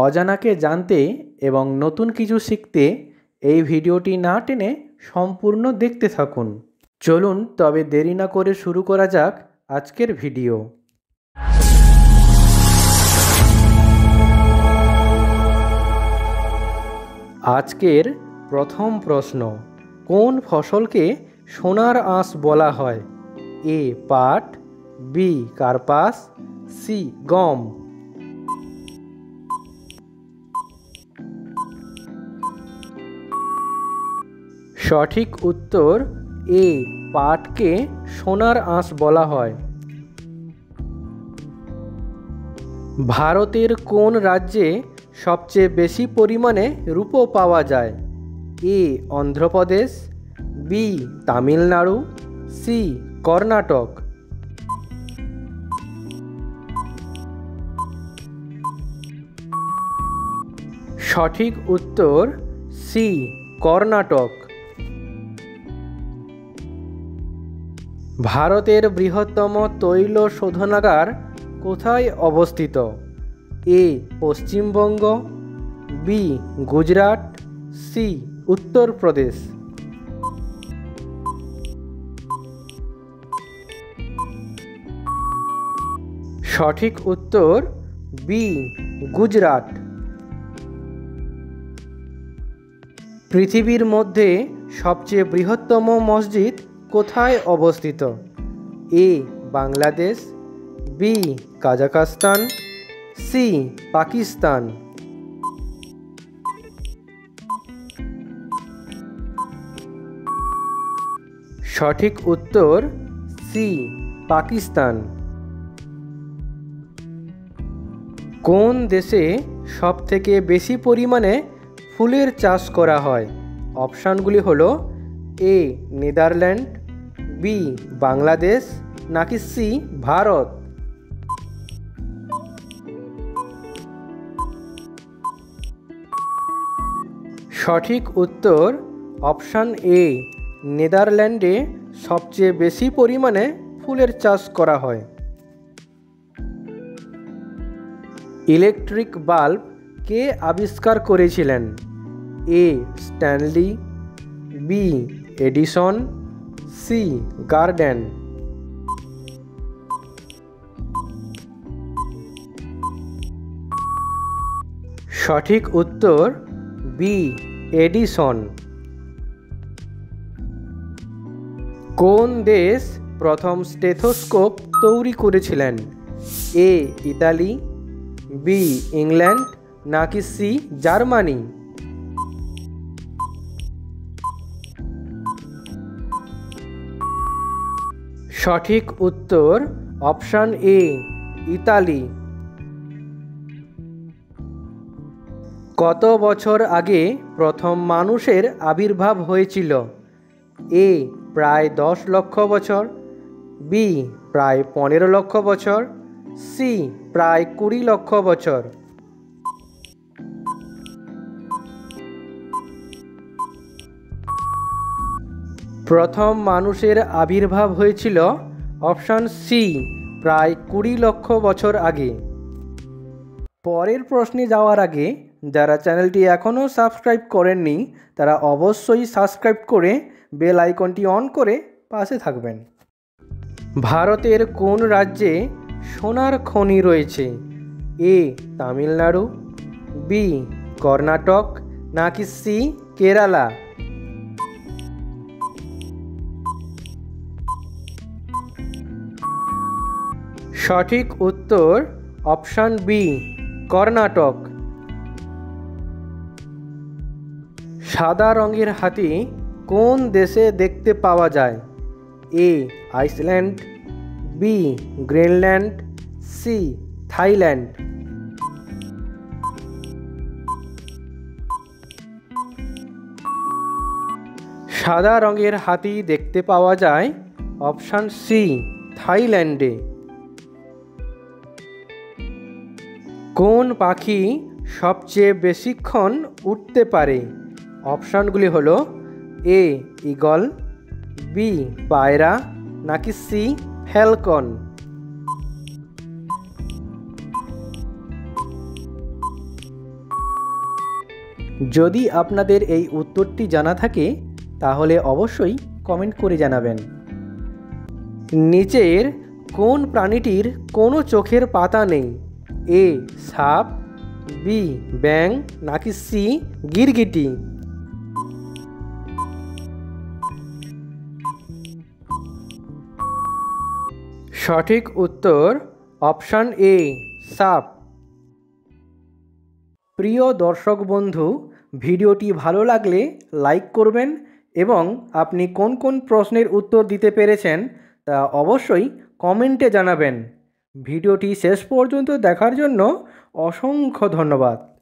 অজানাকে জানতে এবং নতুন কিছু শিখতে এই ভিডিওটি না টেনে সম্পূর্ণ দেখতে থাকুন। চলুন তবে দেরি না করে শুরু করা যাক আজকের ভিডিও। আজকের প্রথম প্রশ্ন, কোন ফসলকে সোনার আঁশ বলা হয়? এ পাট, বি কার্পাস, সি গম। সঠিক উত্তর এ পাটকে সোনার আঁশ বলা হয়। ভারতের কোন রাজ্যে সবচেয়ে বেশি পরিমাণে রূপো পাওয়া যায়? এ অন্ধ্রপ্রদেশ, বি তামিলনাড়ু, সি কর্ণাটক। সঠিক উত্তর সি কর্ণাটক। ভারতের বৃহত্তম তৈল শোধনাগার কোথায় অবস্থিত? এ পশ্চিমবঙ্গ, বি গুজরাট, সি উত্তরপ্রদেশ। সঠিক উত্তর বি গুজরাট। পৃথিবীর মধ্যে সবচেয়ে বৃহত্তম মসজিদ কোথায় অবস্থিত? এ বাংলাদেশ, বি কাজাখস্তান, সি পাকিস্তান। সঠিক উত্তর সি পাকিস্তান। কোন দেশে সবথেকে বেশি পরিমাণে ফুলের চাষ করা হয়? অপশানগুলি হলো এ নেদারল্যান্ড, বি বাংলাদেশ, নাকি সি ভারত। সঠিক উত্তর অপশান এ নেদারল্যান্ডে সবচেয়ে বেশি পরিমাণে ফুলের চাষ করা হয়। ইলেকট্রিক বাল্ব কে আবিষ্কার করেছিলেন? A Stanley, B Edison, C garden. সঠিক উত্তর বি এডিসন। কোন দেশ প্রথম স্টেথোস্কোপ তৈরি করেছিলেন? এ ইতালি, বি ইংল্যান্ড, নাকি সি জার্মানি। সঠিক উত্তর অপশান এ ইতালি। কত বছর আগে প্রথম মানুষের আবির্ভাব হয়েছিল? এ প্রায় 10 লক্ষ বছর, বি প্রায় 15 লক্ষ বছর, সি প্রায় 20 লক্ষ বছর। প্রথম মানুষের আবির্ভাব হয়েছিল অপশান সি প্রায় 20 লক্ষ বছর আগে। পরের প্রশ্নে যাওয়ার আগে যারা চ্যানেলটি এখনও সাবস্ক্রাইব করেননি তারা অবশ্যই সাবস্ক্রাইব করে বেল আইকনটি অন করে পাশে থাকবেন। ভারতের কোন রাজ্যে সোনার খনি রয়েছে? এ তামিলনাড়ু, বি কর্ণাটক, নাকি সি কেরালা। সঠিক উত্তর অপশান বি কর্ণাটক। সাদা রঙের হাতি কোন দেশে দেখতে পাওয়া যায়? A Iceland, B Greenland, C Thailand. সাদা রঙের হাতি দেখতে পাওয়া যায় অপশান সি থাইল্যান্ডে। কোন পাখি সবচেয়ে বেশিক্ষণ উড়তে পারে? অপশানগুলি হলো এ ঈগল, বি পায়রা, নাকি সি ফ্যালকন। যদি আপনাদের এই উত্তরটি জানা থাকে তাহলে অবশ্যই কমেন্ট করে জানাবেন। নিচের কোন প্রাণীটির কোনো চোখের পাতা নেই? এ সাপ, বি ব্যাঙ, নাকি সি গিরগিটি? সঠিক উত্তর অপশান এ সাপ। প্রিয় দর্শক বন্ধু, ভিডিওটি ভালো লাগলে লাইক করবেন এবং আপনি কোন কোন প্রশ্নের উত্তর দিতে পেরেছেন তা অবশ্যই কমেন্টে জানাবেন। ভিডিওটি শেষ পর্যন্ত দেখার জন্য অসংখ্য ধন্যবাদ।